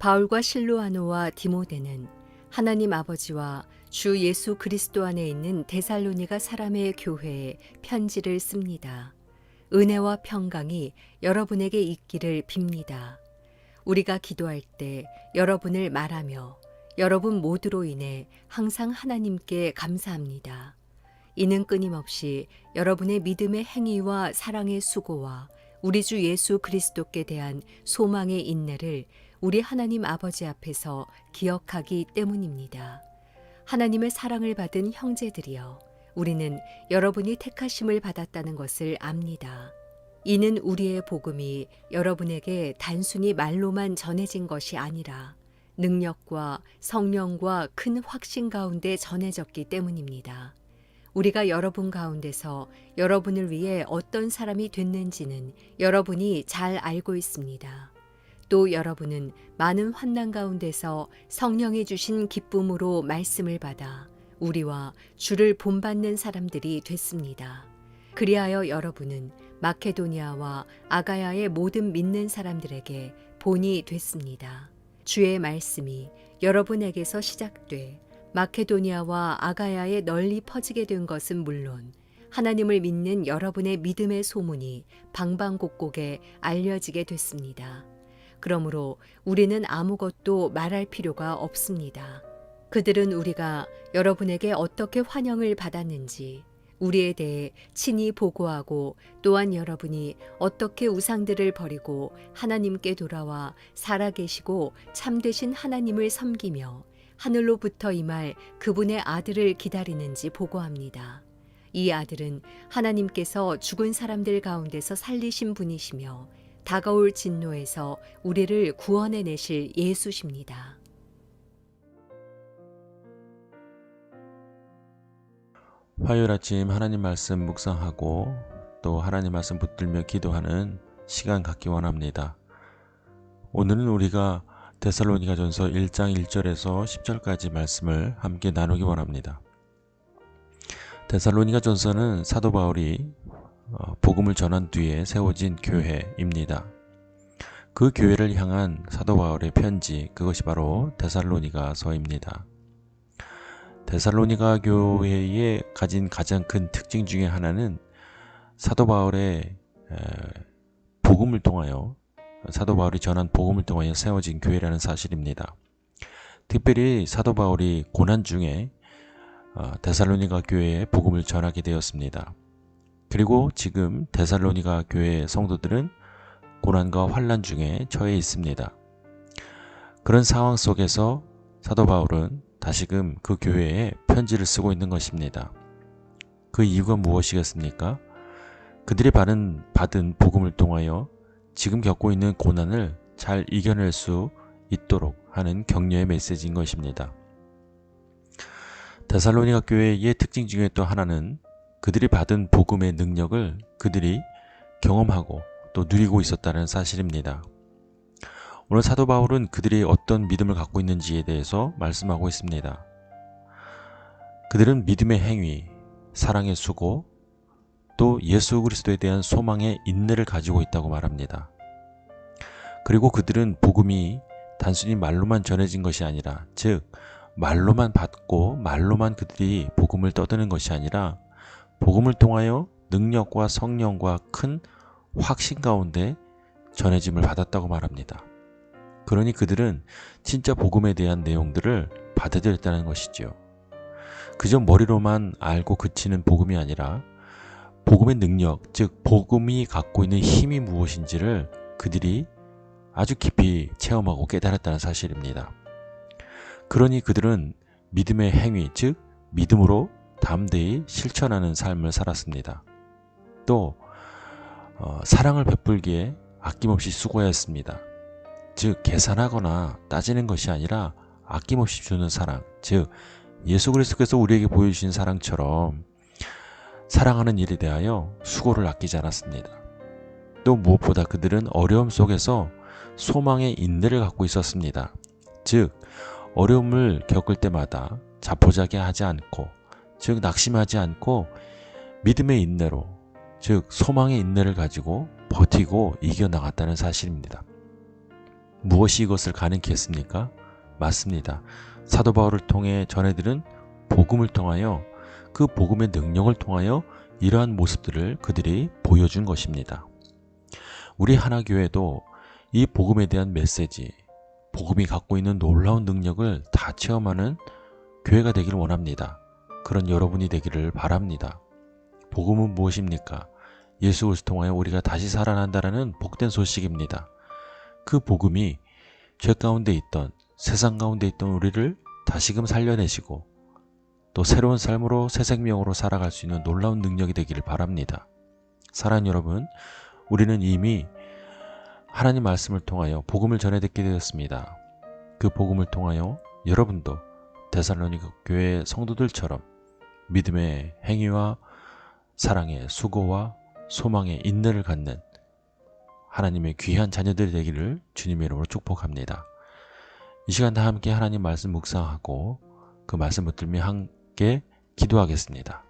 바울과 실로아노와 디모데는 하나님 아버지와 주 예수 그리스도 안에 있는 데살로니가 사람의 교회에 편지를 씁니다. 은혜와 평강이 여러분에게 있기를 빕니다. 우리가 기도할 때 여러분을 말하며 여러분 모두로 인해 항상 하나님께 감사합니다. 이는 끊임없이 여러분의 믿음의 행위와 사랑의 수고와 우리 주 예수 그리스도께 대한 소망의 인내를 우리 하나님 아버지 앞에서 기억하기 때문입니다. 하나님의 사랑을 받은 형제들이여, 우리는 여러분이 택하심을 받았다는 것을 압니다. 이는 우리의 복음이 여러분에게 단순히 말로만 전해진 것이 아니라 능력과 성령과 큰 확신 가운데 전해졌기 때문입니다. 우리가 여러분 가운데서 여러분을 위해 어떤 사람이 됐는지는 여러분이 잘 알고 있습니다. 또 여러분은 많은 환난 가운데서 성령이 주신 기쁨으로 말씀을 받아 우리와 주를 본받는 사람들이 됐습니다. 그리하여 여러분은 마케도니아와 아가야의 모든 믿는 사람들에게 본이 됐습니다. 주의 말씀이 여러분에게서 시작돼 마케도니아와 아가야에 널리 퍼지게 된 것은 물론 하나님을 믿는 여러분의 믿음의 소문이 방방곡곡에 알려지게 됐습니다. 그러므로 우리는 아무것도 말할 필요가 없습니다. 그들은 우리가 여러분에게 어떻게 환영을 받았는지 우리에 대해 친히 보고하고, 또한 여러분이 어떻게 우상들을 버리고 하나님께 돌아와 살아계시고 참되신 하나님을 섬기며 하늘로부터 임할 그분의 아들을 기다리는지 보고합니다. 이 아들은 하나님께서 죽은 사람들 가운데서 살리신 분이시며 다가올 진노에서 우리를 구원해 내실 예수십니다. 화요일 아침 하나님 말씀 묵상하고 또 하나님 말씀 붙들며 기도하는 시간 갖기 원합니다. 오늘은 우리가 데살로니가전서 1장 1절에서 10절까지 말씀을 함께 나누기 원합니다. 데살로니가전서는 사도 바울이 복음을 전한 뒤에 세워진 교회입니다. 그 교회를 향한 사도 바울의 편지, 그것이 바로 데살로니가서입니다. 데살로니가 교회에 가진 가장 큰 특징 중에 하나는 사도 바울의 복음을 통하여, 사도 바울이 전한 복음을 통하여 세워진 교회라는 사실입니다. 특별히 사도 바울이 고난 중에 데살로니가 교회에 복음을 전하게 되었습니다. 그리고 지금 데살로니가 교회의 성도들은 고난과 환난 중에 처해 있습니다. 그런 상황 속에서 사도 바울은 다시금 그 교회에 편지를 쓰고 있는 것입니다. 그 이유가 무엇이겠습니까? 그들이 받은 복음을 통하여 지금 겪고 있는 고난을 잘 이겨낼 수 있도록 하는 격려의 메시지인 것입니다. 데살로니가 교회의 특징 중에 또 하나는 그들이 받은 복음의 능력을 그들이 경험하고 또 누리고 있었다는 사실입니다. 오늘 사도 바울은 그들이 어떤 믿음을 갖고 있는지에 대해서 말씀하고 있습니다. 그들은 믿음의 행위, 사랑의 수고, 또 예수 그리스도에 대한 소망의 인내를 가지고 있다고 말합니다. 그리고 그들은 복음이 단순히 말로만 전해진 것이 아니라, 즉 말로만 받고 말로만 그들이 복음을 떠드는 것이 아니라 복음을 통하여 능력과 성령과 큰 확신 가운데 전해짐을 받았다고 말합니다. 그러니 그들은 진짜 복음에 대한 내용들을 받아들였다는 것이죠. 그저 머리로만 알고 그치는 복음이 아니라 복음의 능력, 즉 복음이 갖고 있는 힘이 무엇인지를 그들이 아주 깊이 체험하고 깨달았다는 사실입니다. 그러니 그들은 믿음의 행위, 즉 믿음으로 담대히 실천하는 삶을 살았습니다. 또 사랑을 베풀기에 아낌없이 수고했습니다. 즉 계산하거나 따지는 것이 아니라 아낌없이 주는 사랑, 즉 예수 그리스도께서 우리에게 보여주신 사랑처럼 사랑하는 일에 대하여 수고를 아끼지 않았습니다. 또 무엇보다 그들은 어려움 속에서 소망의 인내를 갖고 있었습니다. 즉 어려움을 겪을 때마다 자포자기하지 않고, 즉 낙심하지 않고 믿음의 인내로, 즉 소망의 인내를 가지고 버티고 이겨나갔다는 사실입니다. 무엇이 이것을 가능케 했습니까? 맞습니다. 사도 바울을 통해 전해들은 복음을 통하여, 그 복음의 능력을 통하여 이러한 모습들을 그들이 보여준 것입니다. 우리 하나교회도 이 복음에 대한 메시지, 복음이 갖고 있는 놀라운 능력을 다 체험하는 교회가 되기를 원합니다. 그런 여러분이 되기를 바랍니다. 복음은 무엇입니까? 예수 그리스도 통하여 우리가 다시 살아난다는 복된 소식입니다. 그 복음이 죄 가운데 있던, 세상 가운데 있던 우리를 다시금 살려내시고 또 새로운 삶으로 새 생명으로 살아갈 수 있는 놀라운 능력이 되기를 바랍니다. 사랑하는 여러분, 우리는 이미 하나님 말씀을 통하여 복음을 전해 듣게 되었습니다. 그 복음을 통하여 여러분도 데살로니가 교회 성도들처럼 믿음의 행위와 사랑의 수고와 소망의 인내를 갖는 하나님의 귀한 자녀들이 되기를 주님의 이름으로 축복합니다. 이 시간 다 함께 하나님 말씀 묵상하고 그 말씀 붙들며 함께 기도하겠습니다.